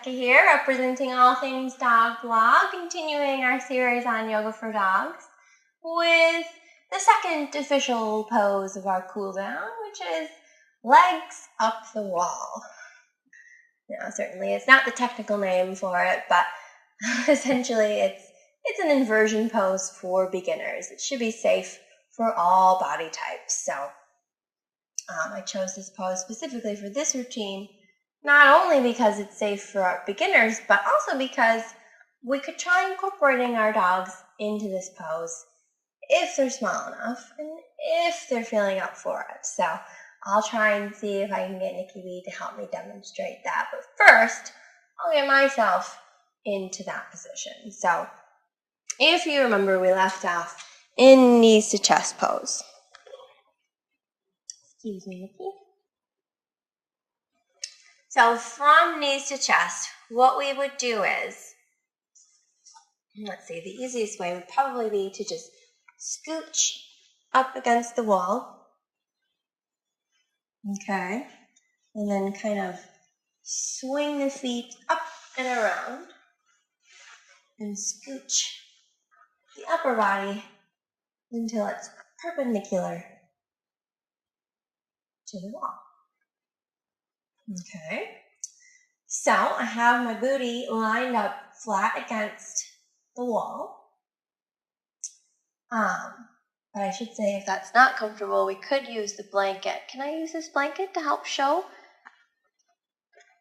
Jessica here, representing All Things Dog Blog, continuing our series on yoga for dogs with the second official pose of our cool down, which is legs up the wall. Now, certainly it's not the technical name for it, but essentially it's an inversion pose for beginners. It should be safe for all body types. So I chose this pose specifically for this routine, not only because it's safe for our beginners, but also because we could try incorporating our dogs into this pose if they're small enough and if they're feeling up for it. So I'll try and see if I can get Nikki B to help me demonstrate that. But first, I'll get myself into that position. So if you remember, we left off in knees to chest pose. Excuse me, Nikki. So from knees to chest, what we would do is, let's see, the easiest way would probably be to just scooch up against the wall. Okay. And then kind of swing the feet up and around and scooch the upper body until it's perpendicular to the wall. Okay, so I have my booty lined up flat against the wall. But I should say, if that's not comfortable, we could use the blanket. Can I use this blanket to help show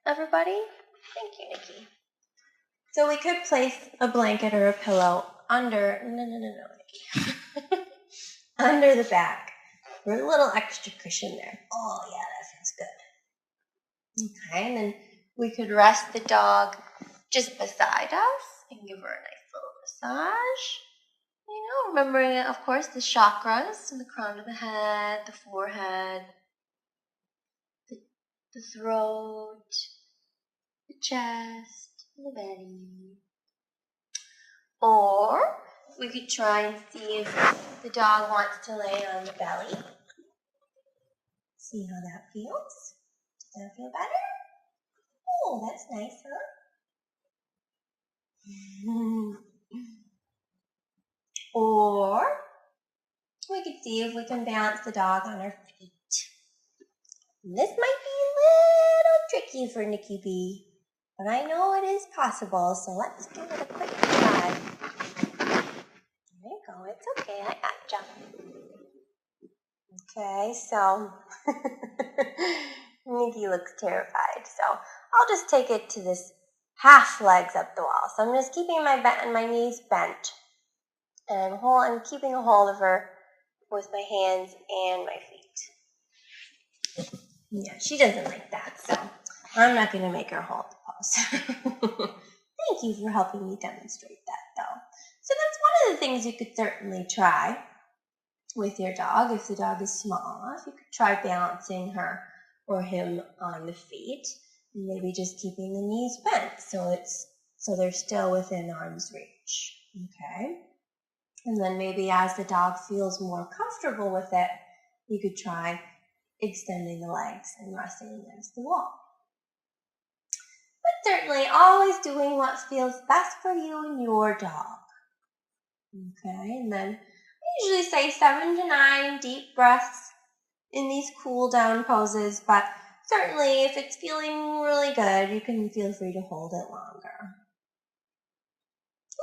everybody? Thank you, Nikki. So we could place a blanket or a pillow under, Nikki. under the back for a little extra cushion there. Oh yeah, that feels good. Okay, and then we could rest the dog just beside us and give her a nice little massage. You know, remembering, of course, the chakras in the crown of the head, the forehead, the throat, the chest, and the belly. Or we could try and see if the dog wants to lay on the belly. See how that feels. Does that feel better? Oh, that's nice, huh? Or we could see if we can balance the dog on our feet. And this might be a little tricky for Nikki B, but I know it is possible, so let's give it a quick try. There you go, it's okay, I got you. Okay, so Nikki looks terrified, so I'll just take it to this half legs up the wall. So I'm just keeping my knees bent, and I'm keeping a hold of her with my hands and my feet. Yeah, she doesn't like that, so I'm not going to make her hold the pose. Thank you for helping me demonstrate that, though. So that's one of the things you could certainly try with your dog. If the dog is small enough, you could try balancing her or him on the feet, and maybe just keeping the knees bent so they're still within arm's reach. Okay, and then maybe as the dog feels more comfortable with it, you could try extending the legs and resting against the wall. But certainly always doing what feels best for you and your dog. Okay, and then I usually say 7 to 9 deep breaths in these cool down poses, but certainly if it's feeling really good, you can feel free to hold it longer.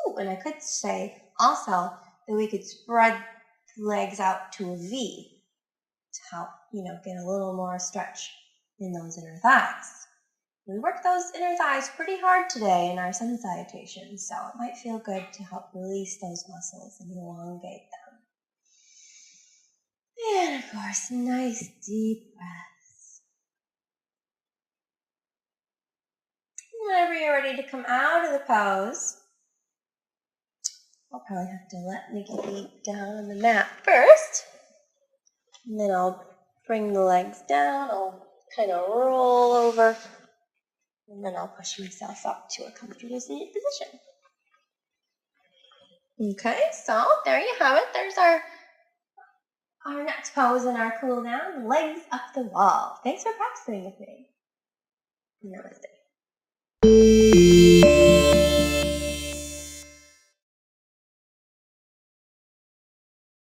Ooh, and I could say also that we could spread the legs out to a V to help, get a little more stretch in those inner thighs. We worked those inner thighs pretty hard today in our sun salutation, so it might feel good to help release those muscles and elongate them. And of course, nice deep breaths. Whenever you're ready to come out of the pose, I'll probably have to let Nikki be down on the mat first. And then I'll bring the legs down, I'll kind of roll over, and then I'll push myself up to a comfortable seated position. Okay, so there you have it. There's our next pose in our cool down, legs up the wall. Thanks for practicing with me. Namaste.